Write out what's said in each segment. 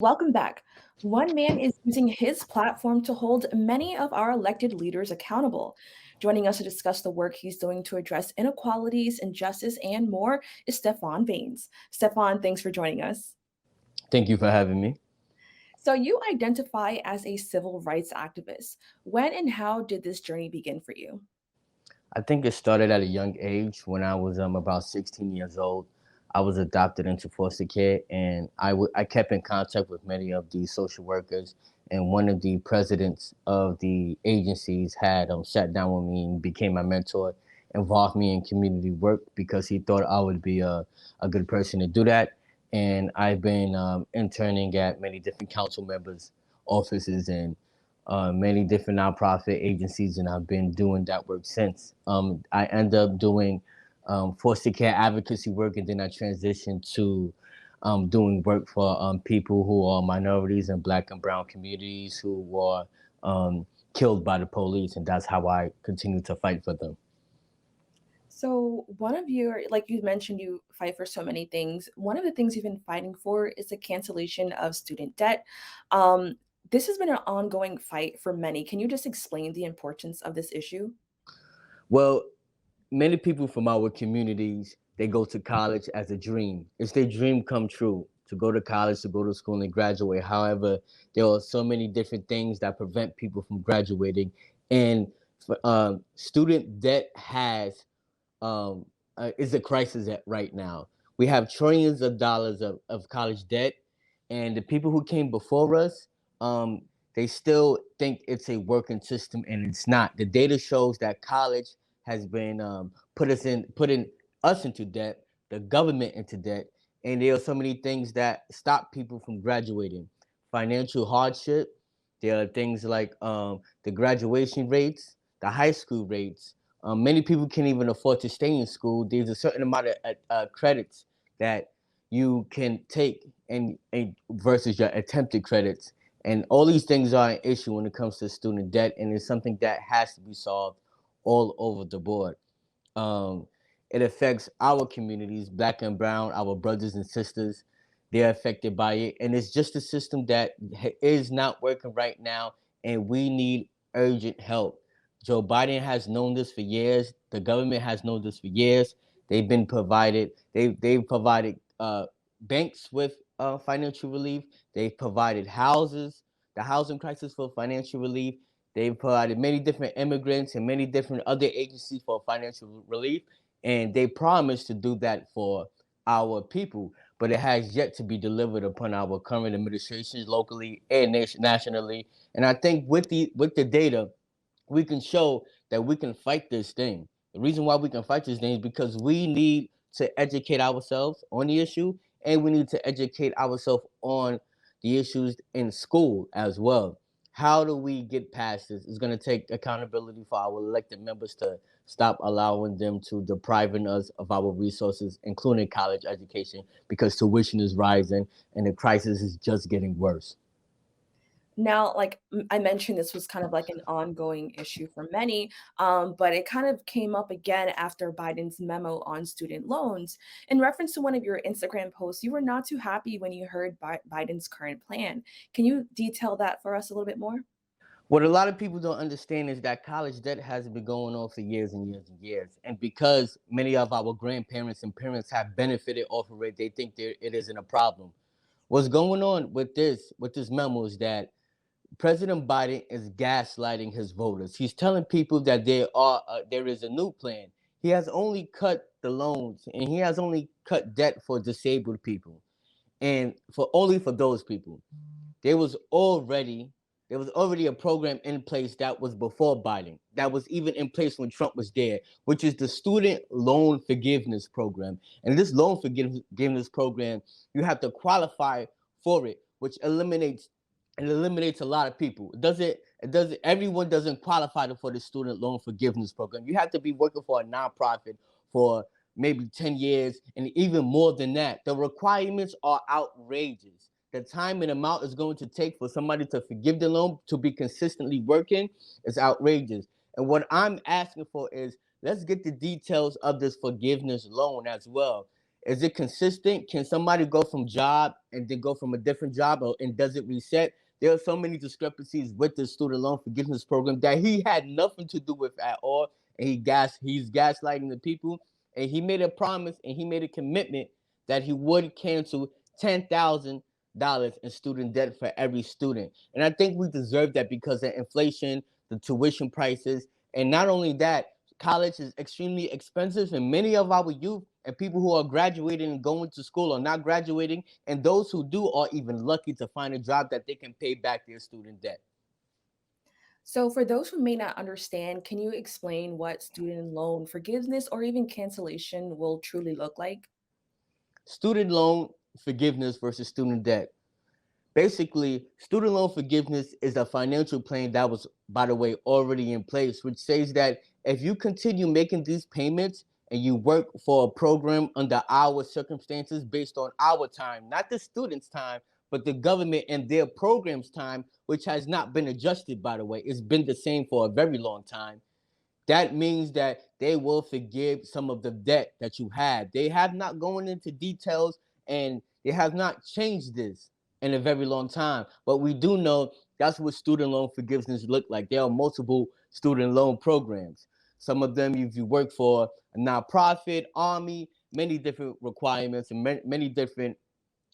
Welcome back. One man is using his platform to hold many of our elected leaders accountable. Joining us to discuss the work he's doing to address inequalities, injustice, and more is Stephon Baines. Stephon, thanks for joining us. Thank you for having me. So, you identify as a civil rights activist. When and how did this journey begin for you? I think it started at a young age when I was about 16 years old. I was adopted into foster care, and I kept in contact with many of the social workers. And one of the presidents of the agencies had sat down with me and became my mentor, involved me in community work because he thought I would be a good person to do that. And I've been interning at many different council members' offices and many different nonprofit agencies, and I've been doing that work since. I end up doing foster care advocacy work, and then I transitioned to doing work for people who are minorities in Black and Brown communities who were killed by the police, and that's how I continue to fight for them. So, one of your, like you mentioned, you fight for so many things. One of the things you've been fighting for is the cancellation of student debt. Um, this has been an ongoing fight for many. Can you just explain the importance of this issue? Well, many people from our communities, they go to college as a dream. It's their dream come true to go to college, to go to school and graduate. However, there are so many different things that prevent people from graduating, and student debt has is a crisis right now. We have trillions of dollars of college debt, and the people who came before us, they still think it's a working system, and it's not. The data shows that college has been putting us into debt, the government into debt, and there are so many things that stop people from graduating. Financial hardship. There are things like the graduation rates, the high school rates. Many people can't even afford to stay in school. There's a certain amount of credits that you can take and versus your attempted credits. And all these things are an issue when it comes to student debt, and it's something that has to be solved all over the board. Um, it affects our communities, Black and Brown, our brothers and sisters. They're affected by it, and it's just a system that is not working right now, and we need urgent help. Joe Biden has known this for years. The government has known this for years. They've been provided. They've provided banks with financial relief. They've provided houses, the housing crisis for financial relief. They've provided many different immigrants and many different other agencies for financial relief, and they promised to do that for our people. But it has yet to be delivered upon our current administrations, locally and nationally. And I think with the data, we can show that we can fight this thing. The reason why we can fight this thing is because we need to educate ourselves on the issue, and we need to educate ourselves on the issues in school as well. How do we get past this? It's going to take accountability for our elected members to stop allowing them to depriving us of our resources, including college education, because tuition is rising and the crisis is just getting worse. Now, like I mentioned, this was kind of like an ongoing issue for many, but it kind of came up again after Biden's memo on student loans. In reference to one of your Instagram posts, you were not too happy when you heard Biden's current plan. Can you detail that for us a little bit more? What a lot of people don't understand is that college debt has been going on for years and years and years. And because many of our grandparents and parents have benefited off of it, they think it isn't a problem. What's going on with this memo is that President Biden is gaslighting his voters. He's telling people that there is a new plan. He has only cut the loans, and he has only cut debt for disabled people, and for only for those people. There was already there was already a program in place that was before Biden, that was even in place when Trump was there, which is the student loan forgiveness program. And this loan forgiveness program, you have to qualify for it, which eliminates a lot of people. It doesn't everyone doesn't qualify for the student loan forgiveness program. You have to be working for a nonprofit for maybe 10 years and even more than that. The requirements are outrageous. The time and amount is going to take for somebody to forgive the loan to be consistently working is outrageous. And what I'm asking for is let's get the details of this forgiveness loan as well. Is it consistent? Can somebody go from job and then go from a different job, and does it reset? There are so many discrepancies with the student loan forgiveness program that he had nothing to do with at all, and he's gaslighting the people. And he made a promise and he made a commitment that he would cancel $10,000 in student debt for every student. And I think we deserve that because of inflation, the tuition prices, and not only that, college is extremely expensive, and many of our youth and people who are graduating and going to school are not graduating, and those who do are even lucky to find a job that they can pay back their student debt. So, for those who may not understand, can you explain what student loan forgiveness or even cancellation will truly look like? Student loan forgiveness versus student debt. Basically, student loan forgiveness is a financial plan that was, by the way, already in place, which says that if you continue making these payments and you work for a program under our circumstances based on our time, not the student's time, but the government and their program's time, which has not been adjusted, by the way. It's been the same for a very long time. That means that they will forgive some of the debt that you had. They have not gone into details, and they have not changed this in a very long time. But we do know that's what student loan forgiveness look like. There are multiple student loan programs. Some of them, if you work for a nonprofit, army, many different requirements and many different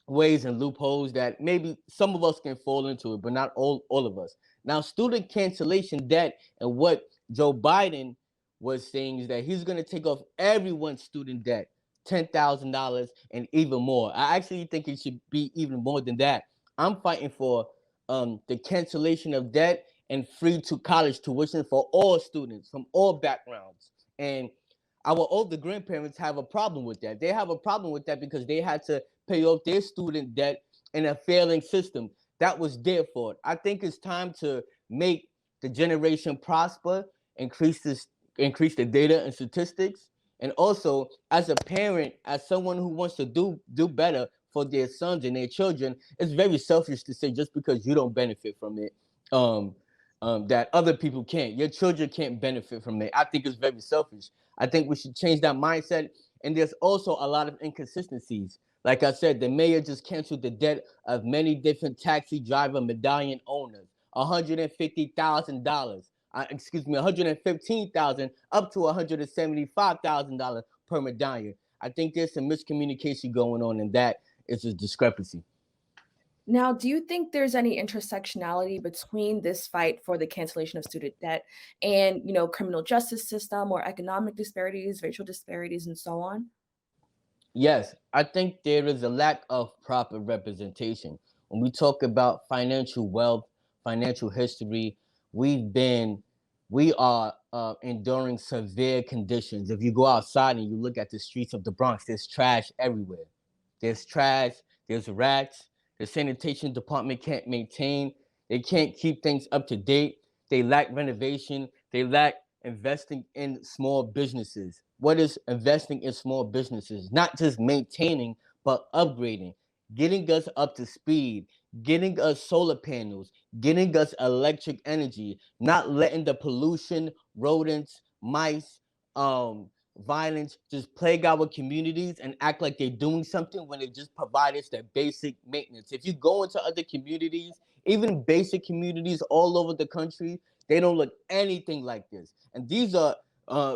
ways and loopholes that maybe some of us can fall into it, but not all of us. Now, student cancellation debt, and what Joe Biden was saying is that he's going to take off everyone's student debt, $10,000 and even more. I actually think it should be even more than that. I'm fighting for the cancellation of debt and free to college tuition for all students from all backgrounds. And our older grandparents have a problem with that. They have a problem with that because they had to pay off their student debt in a failing system. That was their fault. I think it's time to make the generation prosper, increase this, increase the data and statistics, and also as a parent, as someone who wants to do better for their sons and their children, it's very selfish to say just because you don't benefit from it, um, that other people can't. Your children can't benefit from it. I think it's very selfish. I think we should change that mindset. And there's also a lot of inconsistencies. Like I said, the mayor just canceled the debt of many different taxi driver medallion owners. $150,000. Excuse me, 115,000 up to $175,000 per medallion. I think there's some miscommunication going on, and that is a discrepancy. Now, do you think there's any intersectionality between this fight for the cancellation of student debt and, criminal justice system or economic disparities, racial disparities, and so on? Yes, I think there is a lack of proper representation. When we talk about financial wealth, financial history, we've been, we are enduring severe conditions. If you go outside and you look at the streets of the Bronx, there's trash everywhere. There's trash, there's rats, the sanitation department can't maintain, they can't keep things up to date, they lack renovation, they lack investing in small businesses. What is investing in small businesses? Not just maintaining, but upgrading, getting us up to speed, getting us solar panels, getting us electric energy, not letting the pollution, rodents, mice, violence just plague our communities and act like they're doing something when they just provide us that basic maintenance. If you go into other communities, even basic communities all over the country, they don't look anything like this. And these are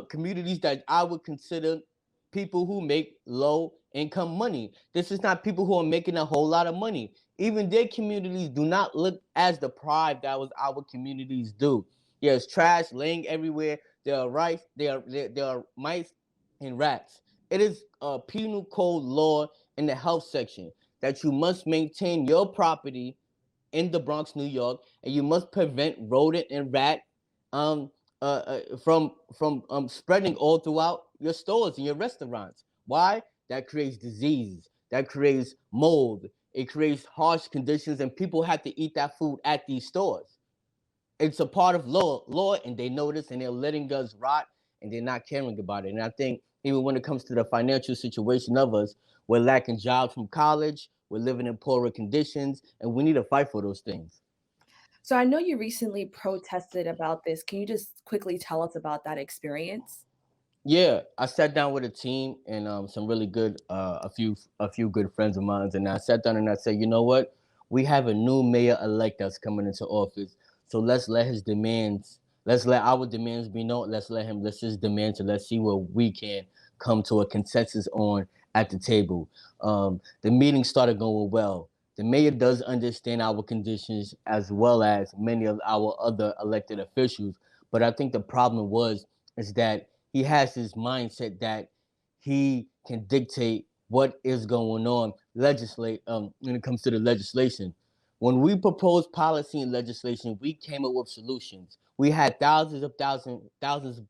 communities that I would consider people who make low income money. This is not people who are making a whole lot of money. Even their communities do not look as deprived as our communities do. There's trash laying everywhere. There are rice. There are mice and rats. It is a penal code law in the health section that you must maintain your property in the Bronx, New York, and you must prevent rodent and rat um, from spreading all throughout your stores and your restaurants. Why? That creates disease. That creates mold. It creates harsh conditions, and people have to eat that food at these stores. It's a part of law, and they know this, and they're letting us rot, and they're not caring about it. And I think even when it comes to the financial situation of us, we're lacking jobs from college, we're living in poorer conditions, and we need to fight for those things. So, I know you recently protested about this. Can you just quickly tell us about that experience? Yeah, I sat down with a team and some really good a few good friends of mine, and I sat down and I said, you know what, we have a new mayor elect that's coming into office, so let's let our demands be known. Let's just demand to let's see what we can come to a consensus on at the table. The meeting started going well. The mayor does understand our conditions as well as many of our other elected officials, but I think the problem was is that he has his mindset that he can dictate what is going on legislate when it comes to the legislation. When we proposed policy and legislation, we came up with solutions. We had thousands of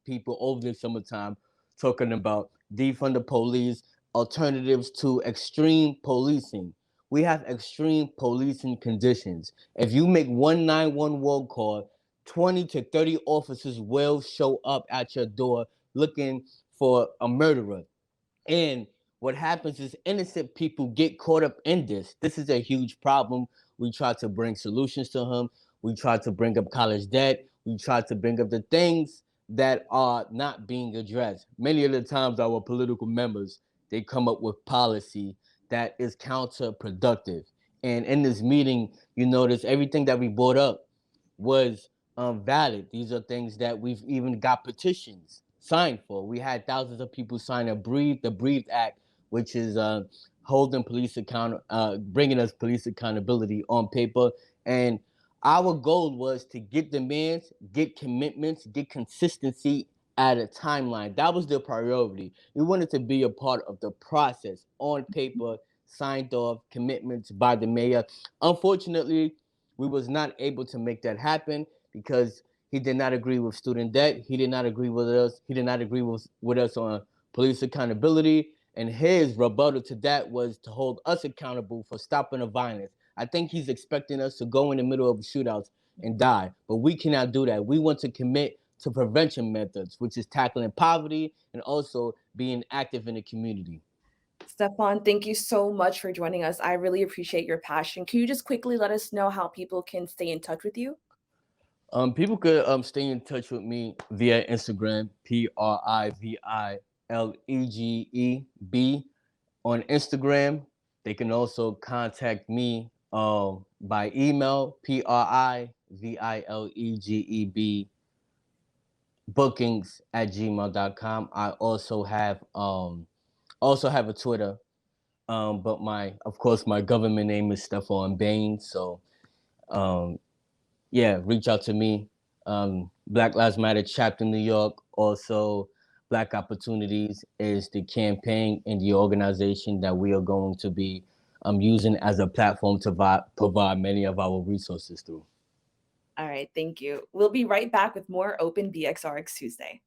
people over the summertime talking about defund the police, alternatives to extreme policing. We have extreme policing conditions. If you make 191 call, 20 to 30 officers will show up at your door looking for a murderer. And what happens is innocent people get caught up in this. This is a huge problem. We try to bring solutions to him. We try to bring up college debt. We try to bring up the things that are not being addressed. Many of the times, our political members they come up with policy that is counterproductive. And in this meeting, you notice everything that we brought up was valid. These are things that we've even got petitions signed for. We had thousands of people sign the Breathe Act, which is holding bringing us police accountability on paper. And our goal was to get demands, get commitments, get consistency at a timeline. That was the priority. We wanted to be a part of the process on paper, signed off commitments by the mayor. Unfortunately, we was not able to make that happen because he did not agree with student debt. He did not agree with us. He did not agree with us on police accountability. And his rebuttal to that was to hold us accountable for stopping the violence. I think he's expecting us to go in the middle of shootouts and die, but we cannot do that. We want to commit to prevention methods, which is tackling poverty and also being active in the community. Stephon, thank you so much for joining us. I really appreciate your passion. Can you just quickly let us know how people can stay in touch with you? People could stay in touch with me via Instagram, PRIVILEGEB on Instagram. They can also contact me by email, PRIVILEGEB bookings at gmail.com. I also have a Twitter, but my government name is Stephon Baines. So um, yeah, reach out to me. Black Lives Matter chapter New York. Also, Black Opportunities is the campaign and the organization that we are going to be using as a platform to provide many of our resources through. All right, thank you. We'll be right back with more Open BXRX Tuesday.